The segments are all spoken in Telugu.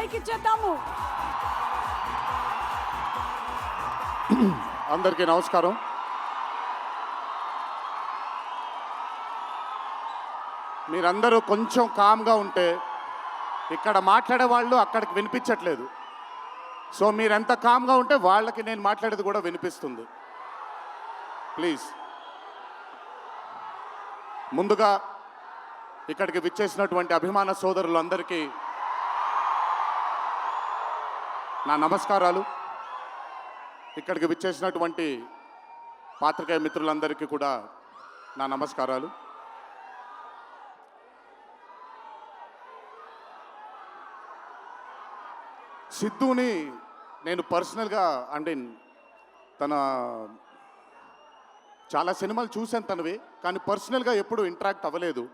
మైక్ ఇచ్చేద్దాము. అందరికీ నమస్కారం. మీరందరూ కొంచెం కామ్గా ఉంటే ఇక్కడ మాట్లాడే వాళ్ళు అక్కడికి వినిపించట్లేదు. సో మీరెంత కామ్గా ఉంటే వాళ్ళకి నేను మాట్లాడేది కూడా వినిపిస్తుంది. ప్లీజ్. ముందుగా ఇక్కడికి విచ్చేసినటువంటి అభిమాన సోదరులందరికీ నా నమస్కారాలు. ఇక్కడికి విచ్చేసినటువంటి పాత్రికేయ మిత్రులందరికీ కూడా నా నమస్కారాలు. సిద్ధుని నేను పర్సనల్గా అంటే తన చాలా సినిమాలు చూశాను తనవి, కానీ పర్సనల్గా ఎప్పుడు ఇంటరాక్ట్ అవ్వలేదు.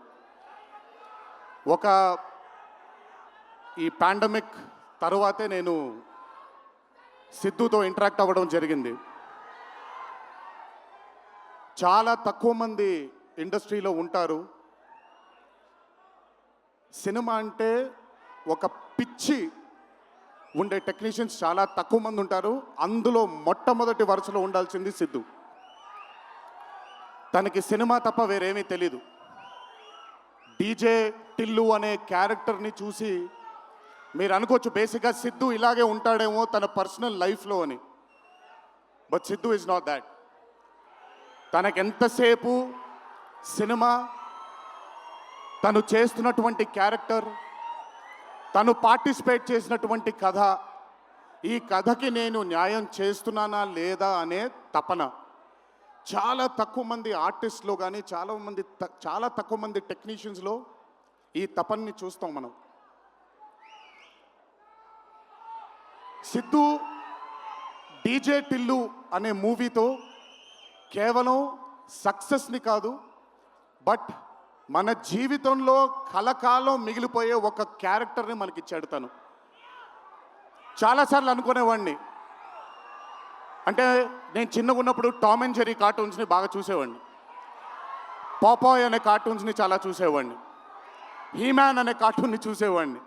ఈ పాండమిక్ తరువాతే నేను సిద్ధుతో ఇంటరాక్ట్ అవ్వడం జరిగింది. చాలా తక్కువ మంది ఇండస్ట్రీలో ఉంటారు. సినిమా అంటే ఒక పిచ్చి ఉండే టెక్నీషియన్స్ చాలా తక్కువ మంది ఉంటారు. అందులో మొట్టమొదటి వరుసలో ఉండాల్సింది సిద్ధు. తనకి సినిమా తప్ప వేరేమీ తెలీదు. డీజే టిల్లు అనే క్యారెక్టర్ని చూసి మీరు అనుకోవచ్చు బేసిక్గా సిద్ధు ఇలాగే ఉంటాడేమో తన పర్సనల్ లైఫ్లో అని. But Siddhu is not that. తనకెంతసేపు సినిమా, తను చేస్తున్నటువంటి క్యారెక్టర్, తను పార్టిసిపేట్ చేసినటువంటి కథ, ఈ కథకి నేను న్యాయం చేస్తున్నానా లేదా అనే తపన. చాలా తక్కువ మంది ఆర్టిస్ట్లో కానీ చాలా తక్కువ మంది టెక్నీషియన్స్లో ఈ తపన్ని చూస్తాం మనం. సిద్ధు డీజే టిల్లు అనే మూవీతో కేవలం సక్సెస్ని కాదు, బట్ మన జీవితంలో కలకాలం మిగిలిపోయే ఒక క్యారెక్టర్ని మనకిచ్చాడు తను. చాలాసార్లు అనుకునేవాడిని, అంటే నేను చిన్నగా ఉన్నప్పుడు టామ్ అండ్ జెర్రీ కార్టూన్స్ని బాగా చూసేవాడిని, పాపాయ్ అనే కార్టూన్స్ని చాలా చూసేవాడిని, హీమ్యాన్ అనే కార్టూన్ని చూసేవాడిని.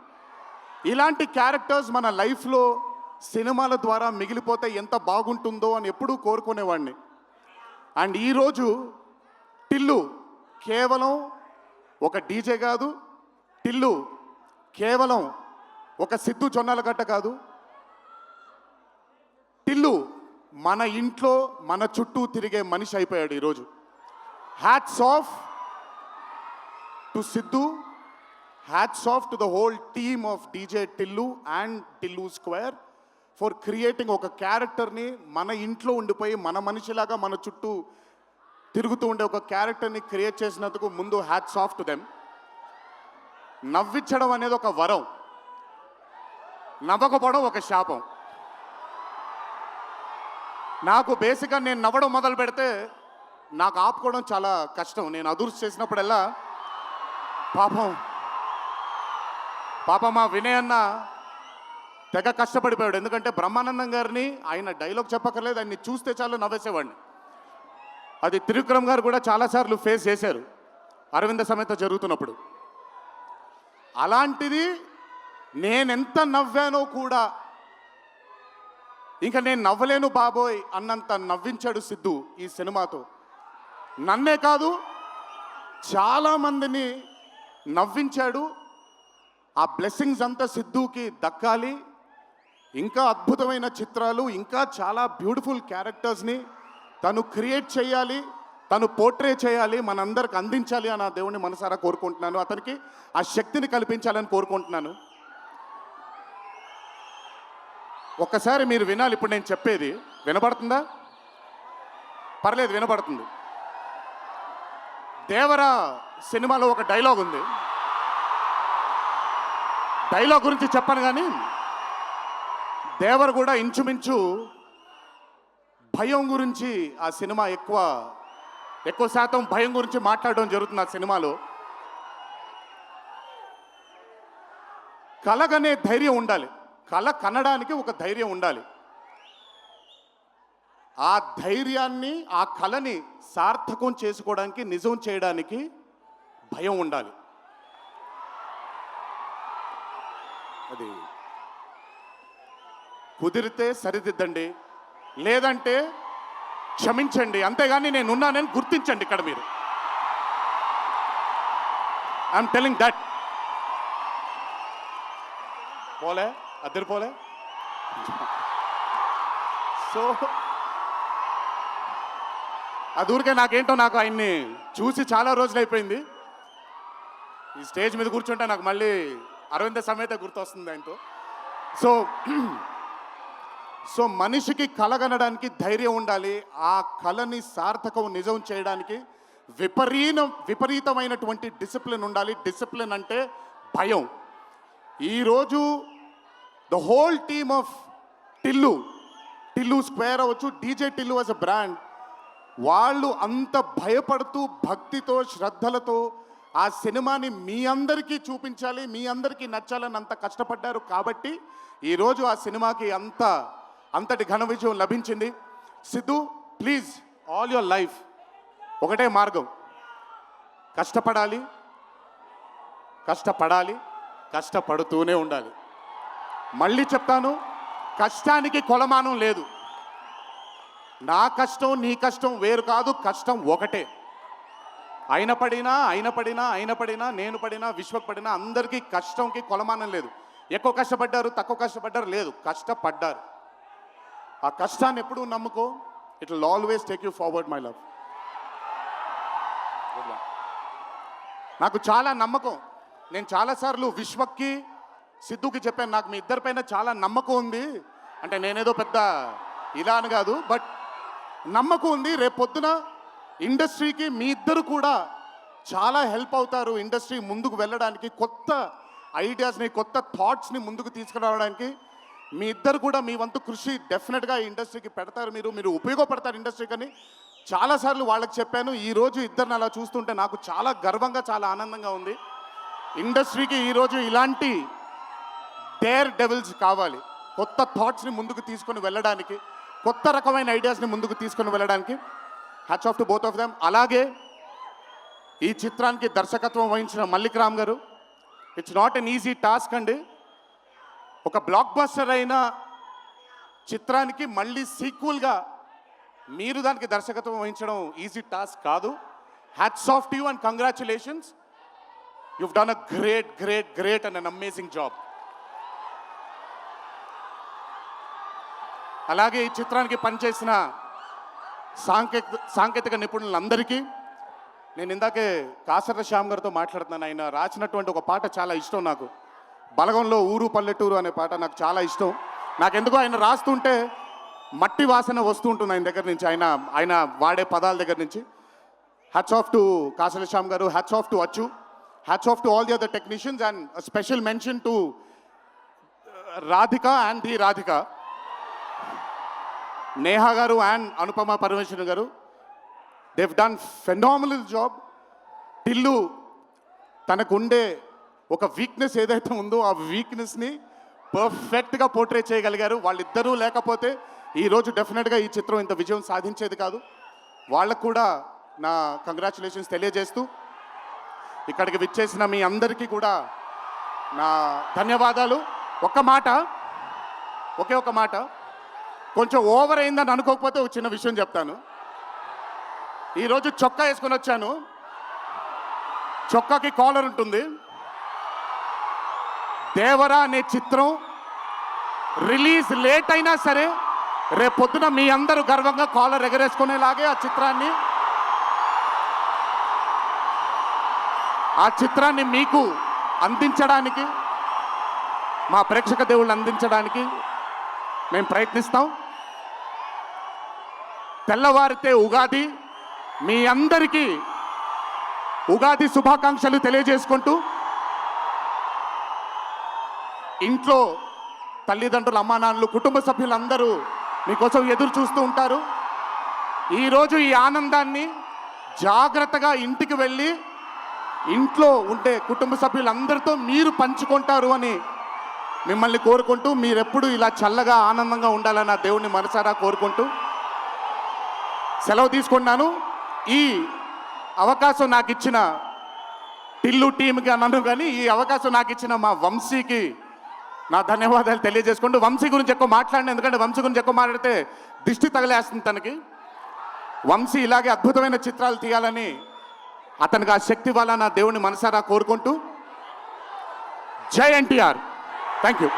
ఇలాంటి క్యారెక్టర్స్ మన లైఫ్లో సినిమాల ద్వారా మిగిలిపోతే ఎంత బాగుంటుందో అని ఎప్పుడూ కోరుకునేవాడిని. అండ్ ఈరోజు టిల్లు కేవలం ఒక డీజే కాదు, టిల్లు కేవలం ఒక సిద్ధు జొన్నలగడ్డ కాదు, టిల్లు మన ఇంట్లో మన చుట్టూ తిరిగే మనిషి అయిపోయాడు ఈరోజు. Hats off to Siddhu, hats off to the whole team of DJ Tillu and Tillu square for creating ఒక క్యారెక్టర్ని మన ఇంట్లో ఉండిపోయి మన మనిషిలాగా మన చుట్టూ తిరుగుతూ ఉండే ఒక క్యారెక్టర్ని క్రియేట్ చేసినందుకు ముందు హ్యాట్స్ ఆఫ్ టు దెమ్. నవ్వించడం అనేది ఒక వరం, నవ్వకపోవడం ఒక శాపం. నాకు బేసిక్గా నేను నవ్వడం మొదలు పెడితే నాకు ఆపుకోవడం చాలా కష్టం. నేను అదుర్స్ చేసినప్పుడల్లా పాపం మా వినయ్ అన్న తెగ కష్టపడిపోయాడు. ఎందుకంటే బ్రహ్మానందం గారిని ఆయన డైలాగ్ చెప్పక్కర్లేదు, ఆయన్ని చూస్తే చాలు నవ్వేసేవాడిని. అది త్రివిక్రమ్ గారు కూడా చాలాసార్లు ఫేస్ చేశారు అరవింద సమేత జరుగుతున్నప్పుడు. అలాంటిది నేనెంత నవ్వానో కూడా ఇంకా నేను నవ్వలేను బాబోయ్ అన్నంత నవ్వించాడు సిద్ధు ఈ సినిమాతో. నన్నే కాదు చాలామందిని నవ్వించాడు. ఆ బ్లెస్సింగ్స్ అంతా సిద్ధుకి దక్కాలి. ఇంకా అద్భుతమైన చిత్రాలు, ఇంకా చాలా బ్యూటిఫుల్ క్యారెక్టర్స్ని తను క్రియేట్ చేయాలి, తను పోర్ట్రే చేయాలి, మనందరికి అందించాలి అని ఆ దేవుని మనసారా కోరుకుంటున్నాను. అతనికి ఆ శక్తిని కల్పించాలని కోరుకుంటున్నాను. ఒక్కసారి మీరు వినాలి ఇప్పుడు నేను చెప్పేది. వినపడుతుందా? పర్లేదు, వినపడుతుంది. దేవరా సినిమాలో ఒక డైలాగ్ ఉంది. డైలాగ్ గురించి చెప్పను కానీ దేవర్ కూడా ఇంచుమించు భయం గురించి ఆ సినిమా ఎక్కువ శాతం భయం గురించి మాట్లాడడం జరుగుతుంది ఆ సినిమాలో. కలగనే ధైర్యం ఉండాలి, కళ కనడానికి ఒక ధైర్యం ఉండాలి. ఆ ధైర్యాన్ని, ఆ కళని సార్థకం చేసుకోవడానికి, నిజం చేయడానికి భయం ఉండాలి. అది కుదిరితే సరిదిద్దండి, లేదంటే క్షమించండి, అంతేగాని నేనున్నానని గుర్తించండి ఇక్కడ మీరు. I'm telling that. పోలే అద్దరు పోలే. సో అది ఊరికే నాకేంటో, నాకు ఆయన్ని చూసి చాలా రోజులు అయిపోయింది. ఈ స్టేజ్ మీద కూర్చుంటే నాకు మళ్ళీ అరవింద సమేత గుర్తొస్తుంది ఆయనతో. సో మనిషికి కలగనడానికి ధైర్యం ఉండాలి. ఆ కళని సార్థకం నిజం చేయడానికి విపరీతమైనటువంటి డిసిప్లిన్ ఉండాలి. డిసిప్లిన్ అంటే భయం. ఈరోజు the whole team of Tillu Square అవ్వచ్చు, DJ Tillu as a brand, వాళ్ళు అంత భయపడుతూ భక్తితో శ్రద్ధలతో ఆ సినిమాని మీ అందరికీ చూపించాలి, మీ అందరికీ నచ్చాలని అంత కష్టపడ్డారు. కాబట్టి ఈరోజు ఆ సినిమాకి అంతటి ఘన విజయం లభించింది. Siddhu, please, all your life ఒకటే మార్గం, కష్టపడాలి, కష్టపడుతూనే ఉండాలి. మళ్ళీ చెప్తాను, కష్టానికి కొలమానం లేదు. నా కష్టం నీ కష్టం వేరు కాదు, కష్టం ఒకటే. అయిన పడినా నేను పడినా విశ్వక్ పడినా అందరికీ కష్టంకి కొలమానం లేదు. ఎక్కువ కష్టపడ్డారు, తక్కువ కష్టపడ్డారు లేదు, కష్టపడ్డారు. ఆ కష్టాన్ని ఎప్పుడూ నమ్ముకో. It will always take you forward my love. నాకు చాలా నమ్మకం. నేను చాలాసార్లు విశ్వక్కి సిద్ధుకి చెప్పాను, నాకు మీ ఇద్దరిపైన చాలా నమ్మకం ఉంది. అంటే నేనేదో పెద్ద ఇలా అని కాదు, బట్ నమ్మకం ఉంది. రేపొద్దున ఇండస్ట్రీకి మీ ఇద్దరు కూడా చాలా హెల్ప్ అవుతారు. ఇండస్ట్రీ ముందుకు వెళ్ళడానికి, కొత్త ఐడియాస్ని, కొత్త థాట్స్ని ముందుకు తీసుకురావడానికి మీ ఇద్దరు కూడా మీ వంతు కృషి డెఫినెట్గా ఈ ఇండస్ట్రీకి పెడతారు. మీరు ఉపయోగపడతారు ఇండస్ట్రీకి అని చాలాసార్లు వాళ్ళకి చెప్పాను. ఈరోజు ఇద్దరిని అలా చూస్తుంటే నాకు చాలా గర్వంగా, చాలా ఆనందంగా ఉంది. ఇండస్ట్రీకి ఈరోజు ఇలాంటి డేర్ డెవిల్స్ కావాలి, కొత్త థాట్స్ని ముందుకు తీసుకొని వెళ్ళడానికి, కొత్త రకమైన ఐడియాస్ని ముందుకు తీసుకొని వెళ్ళడానికి. Hats off to both of them. అలాగే ఈ చిత్రానికి దర్శకత్వం వహించిన మల్లిక్ రామ్ గారు, it's not an easy task అండి. ఒక బ్లాక్ బస్టర్ అయిన చిత్రానికి మళ్ళీ సీక్వెల్గా మీరు దానికి దర్శకత్వం వహించడం ఈజీ టాస్క్ కాదు. Hats off to you and congratulations. You've done a great and an amazing job. అలాగే ఈ చిత్రానికి పనిచేసిన సాంకేతిక నిపుణులందరికీ, నేను ఇందాకే కాసర్ల శ్యామ్ గారితో మాట్లాడుతున్నాను. ఆయన రాసినటువంటి ఒక పాట చాలా ఇష్టం నాకు. బలగంలో ఊరు పల్లెటూరు అనే పాట నాకు చాలా ఇష్టం. నాకెందుకో ఆయన రాస్తుంటే మట్టి వాసన వస్తూ ఉంటుంది ఆయన దగ్గర నుంచి, ఆయన వాడే పదాల దగ్గర నుంచి. Hats off to Kasarla Shyam garu, hats off to Achu, hats off to all the other technicians, and special mention to Radhika and the Radhika, Neha garu and Anupama Parameswaran garu. They've done phenomenal job. Tillu తనకుండే ఒక వీక్నెస్ ఏదైతే ఉందో ఆ వీక్నెస్ని పర్ఫెక్ట్గా పోర్ట్రే చేయగలిగారు. వాళ్ళిద్దరూ లేకపోతే ఈరోజు డెఫినెట్గా ఈ చిత్రం ఇంత విజయం సాధించేది కాదు. వాళ్ళకు కూడా నా కంగ్రాచులేషన్స్ తెలియజేస్తూ, ఇక్కడికి విచ్చేసిన మీ అందరికీ కూడా నా ధన్యవాదాలు. ఒకే ఒక మాట, కొంచెం ఓవర్ అయిందని అనుకోకపోతే ఒక చిన్న విషయం చెప్తాను. ఈరోజు చొక్కా వేసుకొని వచ్చాను, చొక్కాకి కాలర్ ఉంటుంది. దేవరా అనే చిత్రం రిలీజ్ లేట్ అయినా సరే రేపొద్దున మీ అందరూ గర్వంగా కాలర్ ఎగరేసుకునేలాగే ఆ చిత్రాన్ని మీకు అందించడానికి, మా ప్రేక్షక దేవుళ్ళు అందించడానికి మేము ప్రయత్నిస్తాం. తెల్లవారితే ఉగాది, మీ అందరికీ ఉగాది శుభాకాంక్షలు తెలియజేసుకుంటూ, ఇంట్లో తల్లిదండ్రులు, అమ్మానాన్నలు, కుటుంబ సభ్యులందరూ మీకోసం ఎదురు చూస్తూ ఉంటారు. ఈరోజు ఈ ఆనందాన్ని జాగ్రత్తగా ఇంటికి వెళ్ళి ఇంట్లో ఉండే కుటుంబ సభ్యులందరితో మీరు పంచుకుంటారు అని మిమ్మల్ని కోరుకుంటూ, మీరెప్పుడు ఇలా చల్లగా ఆనందంగా ఉండాలని ఆ దేవుణ్ణి మనసారా కోరుకుంటూ సెలవు తీసుకున్నాను. ఈ అవకాశం నాకు ఇచ్చిన టిల్లు టీమ్కి అన్నాను, కానీ ఈ అవకాశం నాకు ఇచ్చిన మా వంశీకి నా ధన్యవాదాలు తెలియజేసుకుంటూ వంశీ గురించి ఎక్కువ మాట్లాడిన, ఎందుకంటే వంశీ గురించి ఎక్కువ మాట్లాడితే దిష్టి తగిలేస్తుంది తనకి. వంశీ ఇలాగే అద్భుతమైన చిత్రాలు తీయాలని అతనికి ఆ శక్తి వల్ల నా దేవుని మనసారా కోరుకుంటూ జై ఎన్టీఆర్. Thank you.